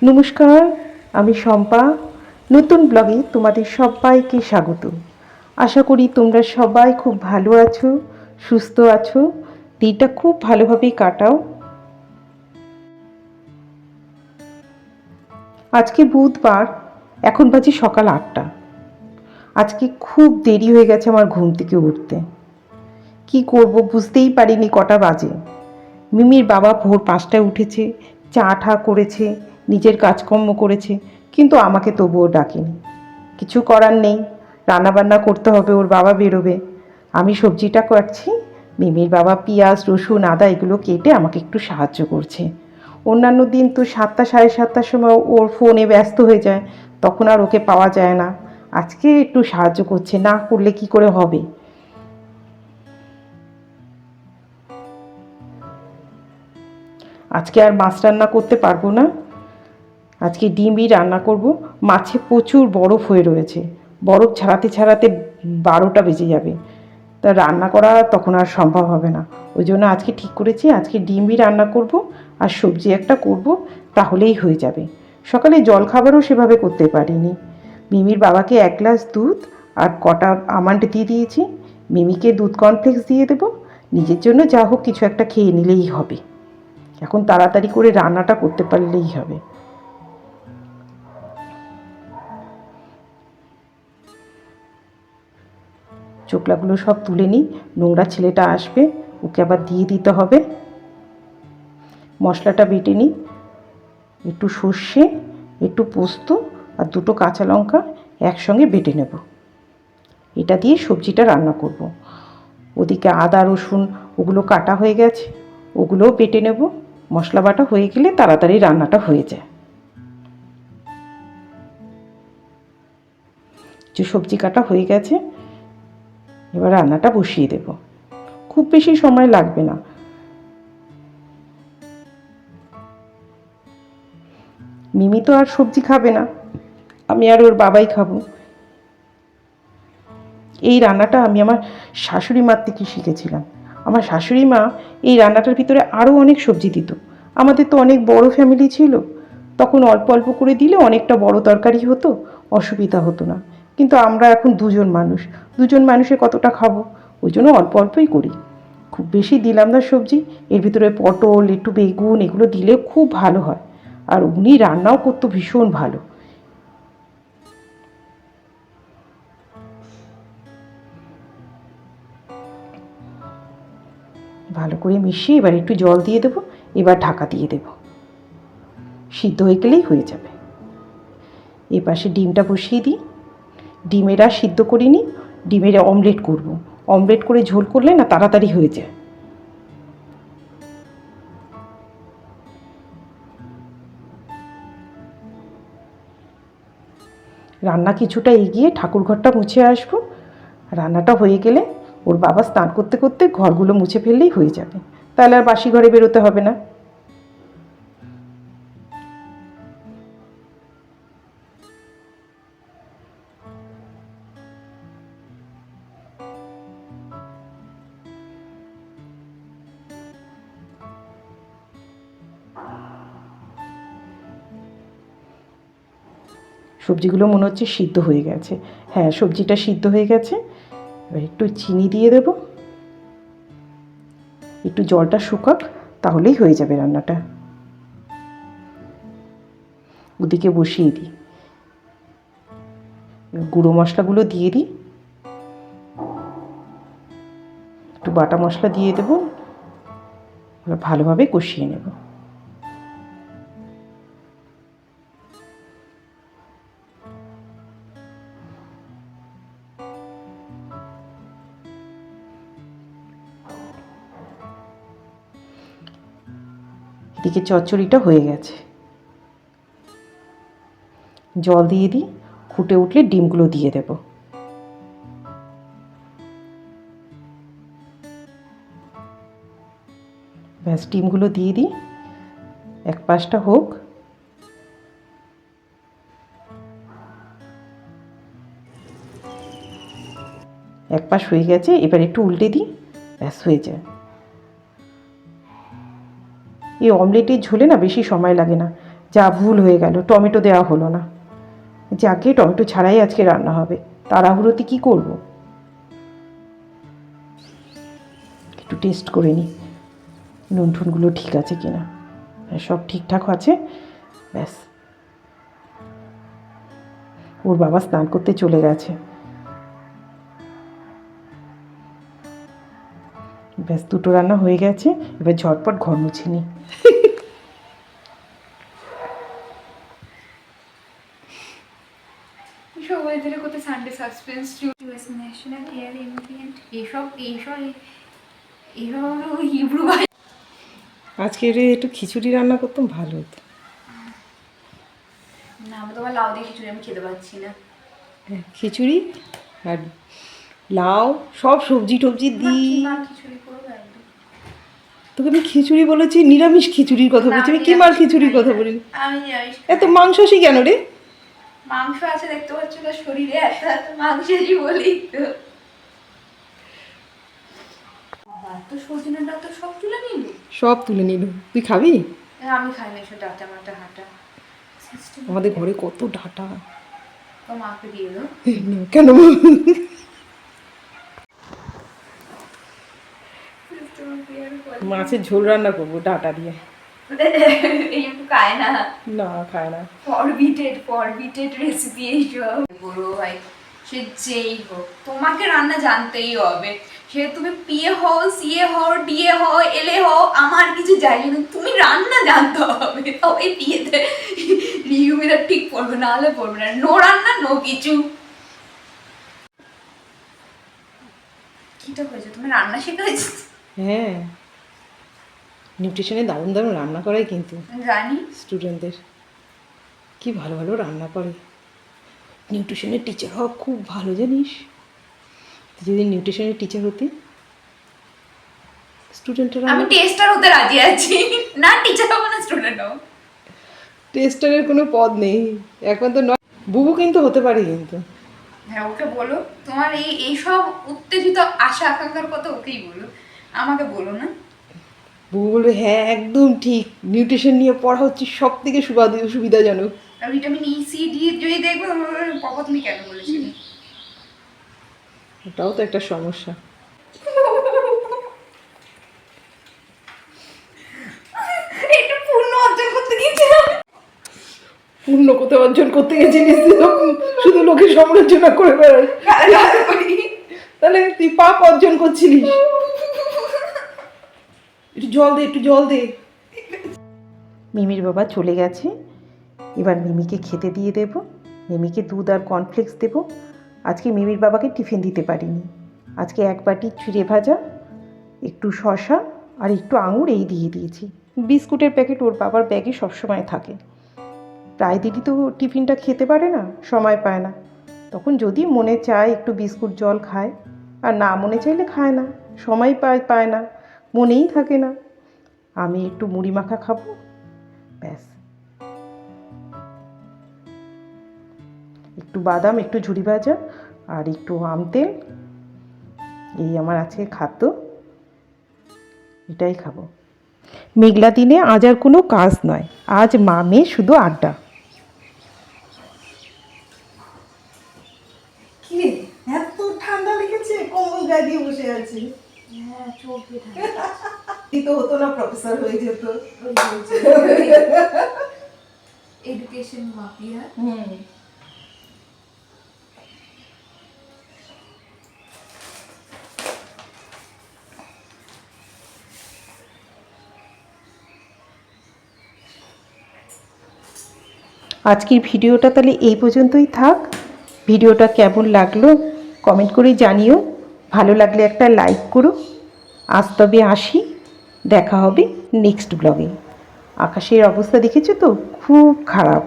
নমস্কার, আমি শম্পা। নতুন ব্লগে তোমাদের সবাইকে স্বাগত। আশা করি তোমরা সবাই খুব ভালো আছো, সুস্থ আছো, দিনটা খুব ভালোভাবেই কাটাও। আজকে বুধবার, এখন বাজে সকাল 8টা। আজকে খুব দেরি হয়ে গেছে আমার ঘুম থেকে উঠতে। কি করব বুঝতেই পারিনি কটা বাজে। মিমির বাবা ভোর 5টায় উঠেছে, চা ঠা করেছে, নিজের কাজকর্ম করেছে, কিন্তু আমাকে তবুও ডাকেনি। কিছু করার নেই, রান্নাবান্না করতে হবে, ওর বাবা বেরোবে। আমি সবজিটা কাটছি, মিমির বাবা পেঁয়াজ রসুন আদা এগুলো কেটে আমাকে একটু সাহায্য করছে। অন্যান্য দিন তো 7টা 7:30টার সময় ওর ফোনে ব্যস্ত হয়ে যায়, তখন আর ওকে পাওয়া যায় না। আজকে একটু সাহায্য করছে, না করলে কি করে হবে। আজকে আর মাছ রান্না করতে পারবো না, আজকে ডিমই রান্না করব। মাছে প্রচুর বরফ হয়ে রয়েছে, বরফ ছাড়াতে ছাড়াতে 12টা বেজে যাবে, তা রান্না করা তখন আর সম্ভব হবে না। ওই জন্য আজকে ঠিক করেছি আজকে ডিমই রান্না করব আর সবজি একটা করব, তাহলেই হয়ে যাবে। সকালে জলখাবারও সেভাবে করতে পারিনি। মিমির বাবাকে 1 গ্লাস দুধ আর কটা আমন্ড দিয়ে দিয়েছি। মিমিকে দুধ কর্নফ্লেক্স দিয়ে দেবো, নিজের জন্য যা হোক কিছু একটা খেয়ে নিলেই হবে। এখন তাড়াতাড়ি করে রান্নাটা করতে পারলেই হবে। চোকলাগুলো সব তুলে নিই, নোংরা ছেলেটা আসবে, ওকে আবার দিয়ে দিতে হবে। মশলাটা বেটে নিই, একটু সর্ষে, একটু পোস্ত আর 2টো কাঁচা লঙ্কা একসঙ্গে বেটে নেব। এটা দিয়ে সবজিটা রান্না করব। ওদিকে আদা রসুন ওগুলো কাটা হয়ে গেছে, ওগুলোও বেটে নেব। মশলা বাটা হয়ে গেলে তাড়াতাড়ি রান্নাটা হয়ে যায়। যে সবজি কাটা হয়ে গেছে, এবার রান্নাটা বসিয়ে দেব। খুব বেশি সময় লাগবে না। মিমি তো আর সবজি খাবে না, আমি আর ওর বাবাই খাবো। এই রান্নাটা আমি আমার শাশুড়ি মার থেকে শিখেছিলাম। আমার শাশুড়ি মা এই রান্নাটার ভিতরে আরও অনেক সবজি দিত। আমাদের তো অনেক বড় ফ্যামিলি ছিল, তখন অল্প অল্প করে দিলে অনেকটা বড় তরকারি হতো, অসুবিধা হতো না। কিন্তু আমরা এখন দুজন মানুষ, দুজন মানুষে কতটা খাবো, ওই জন্য অল্প অল্পই করি। খুব বেশি দিলাম না সবজি, এর ভিতরে পটল একটু বেগুন এগুলো দিলে খুব ভালো হয়। আর উনি রান্নাও করতো ভীষণ ভালো। ভালো করে মিশিয়ে এবার একটু জল দিয়ে দেবো, এবার ঢাকা দিয়ে দেব, সিদ্ধ হয়ে গেলেই হয়ে যাবে। এই পাশে ডিমটা বসিয়ে দিই। ডিমের আর সিদ্ধ করিনি, ডিমের অমলেট করব। অমলেট করে ঝোল করলে না তাড়াতাড়ি হয়ে যায়। রান্না কিছুটা এগিয়ে ঠাকুরঘরটা মুছে আসবো। রান্নাটা হয়ে গেলে ওর বাবা স্নান করতে করতে ঘরগুলো মুছে ফেললেই হয়ে যাবে, তাহলে আর বাসি ঘরে বেরোতে হবে না। সবজিগুলো মনে হচ্ছে সিদ্ধ হয়ে গেছে। হ্যাঁ, সবজিটা সিদ্ধ হয়ে গেছে। এবার একটু চিনি দিয়ে দেব, একটু জলটা শুকাক, তাহলেই হয়ে যাবে রান্নাটা। ওদিকে বসিয়ে দিই, গুঁড়ো মশলাগুলো দিয়ে দিই, একটু বাটা মশলা দিয়ে দেবো, এবার ভালোভাবে কষিয়ে নেব। এদিকে চচ্চড়িটা হয়ে গেছে, জল দিয়ে দিই, ফুটে উঠলে ডিমগুলো দিয়ে দেব। ব্যাস, ডিমগুলো দিয়ে দিই, এক পাশটা হোক। এক পাশ হয়ে গেছে, এবার একটু উল্টে দিই, ব্যাস হয়ে যায়। এই অমলেটের ঝোলে না বেশি সময় লাগে না, যা ভুল হয়ে গেল, টমেটো দেওয়া হলো না। যাকে টমেটো ছাড়াই আজকে রান্না হবে, তাড়াহুড়োতে কি করব। একটু টেস্ট করে নিই নুন টুনগুলো ঠিক আছে কিনা। সব ঠিকঠাক আছে, ব্যাস। ওর বাবা স্নান করতে চলে গেছে, ব্যাস দুটো রান্না হয়ে গেছে। এবার ঝটপট ঘর মুছে নিই। আজকে একটু খিচুড়ি রান্না করতাম, ভালো হতো। না, তোমার লাউ দিয়ে খিচুড়ি আমি খেতে পারছি না। খিচুড়ি আর লাউ সব সবজি টবজি দিই। খিচুড়ি করবো একদম। তোকে আমি খিচুড়ি বলেছি, নিরামিষ খিচুড়ির কথা বলছি। আমি কি মার খিচুড়ির কথা বলি? আমি নিরামিষ। এত মাংসাশী কেন রে? মাংস আছে দেখতে পাচ্ছ না শরীরে, এত এত মাংসাশী বলি তো। তো সজনেটা তো সব তুলে নিল। সব তুলে নিল। তুই খাবি? আমি খাই না এসব ডাটা মাটা হাঁটা। আমাদের ঘরে কত ডাটা। তো মাকে দিয়ে দাও। কেন? মাছের ঝোল রান্না করবো ডাটা দিয়ে। এই একটু খায় না। না, খায় না। ফরবিটেড রেসিপি এইসব। বলো ভাই, সে যেই হোক তোমাকে রান্না জানতেই হবে। সে তুমি পিএ হও, সিএ হও, ডিএ হও, এলএ হও, আমার কিছু যাই না, তুমি রান্না জানতে হবে। তবে বিয়েতে রিউমিটা ঠিক পড়বে, না হলে পড়বে না। নো রান্না নো কিছু। কিটা হয়েছে, তুমি রান্না শেখাইছো? হ্যাঁ, নিউট্রিশনে দারুণ দারুণ রান্না করাই কিন্তু জানি। স্টুডেন্টদের কি ভালো ভালো রান্না করে। নিউট্রিশনের টিচার হওয়া খুব ভালো, জানিস? যদি নিউট্রিশনের টিচার হতে, স্টুডেন্টরা। আমি টেস্টার হতে রাজি আছি, না টিচার হবো না স্টুডেন্ট হবো। টেস্টারের কোনো পদ নেই এখন তো নয়। বুবু কিন্তু হতে পারে কিন্তু। হ্যাঁ, ওকে বলো। তোমার এইসব উত্তেজিত আশা আকাঙ্ক্ষার কথা ওকেই বলো, আমাকে বলো না। বুবু বলবে হ্যাঁ একদম ঠিক, নিউট্রিশন নিয়ে পড়া হচ্ছে সব থেকে সুবিধাজনক। আর ভিটামিন ই সি ডি যদি দেখবো, পাপা তুমি কেন বলেছিলে? ওটাও তো একটা সমস্যা। এটা পূর্ণ অর্জন করতে গিয়েছিলাম। পূর্ণ কোথায় অর্জন করতে গেছিলিস? শুধু লোকের সমালোচনা করে বেড়াই। তাহলে তুই পাপ অর্জন করছিলিস। একটু জল দে, একটু জল দে। মিমির বাবা চলে গেছে, এবার মিমিকে খেতে দিয়ে দেব। মিমিকে দুধ আর কর্নফ্লেক্স দেব। আজকে মিমির বাবাকে টিফিন দিতে পারিনি। আজকে এক বাটি চিড়ে ভাজা, একটু শসা আর একটু আঙুর এই দিয়ে দিয়েছি। বিস্কুটের প্যাকেট ওর বাবার ব্যাগে সবসময় থাকে। প্রায় দিদি তো টিফিনটা খেতে পারে না, সময় পায় না। তখন যদি মনে চায় একটু বিস্কুট জল খায়, আর না মনে চাইলে খায় না, সময় পায় না, মনেই থাকে না। আমি একটু মুড়ি মাখা খাবো, ব্যাস। একটু বাদাম, একটু ঝুরি ভাজা আর একটু আম তেল, এই আমার আজকে খাদ্য। এটাই খাবো। মেঘলা দিনে আজ আর কোনো কাজ নয়, আজ মা মেয়ে শুধু আড্ডা। এত ঠান্ডা লেগেছে, কম্বল গায়ে দিয়ে বসে আছি। হ্যাঁ, চোখে তো হতো না, প্রফেসর হয়ে যেত। Education mafia. আজকের ভিডিওটা তাহলে এই পর্যন্তই থাক। ভিডিওটা কেমন লাগলো কমেন্ট করে জানিও। ভালো লাগলে একটা লাইক করো। আজ তবে আসি, দেখা হবে নেক্সট ব্লগে। আকাশের অবস্থা দেখেছো তো, খুব খারাপ।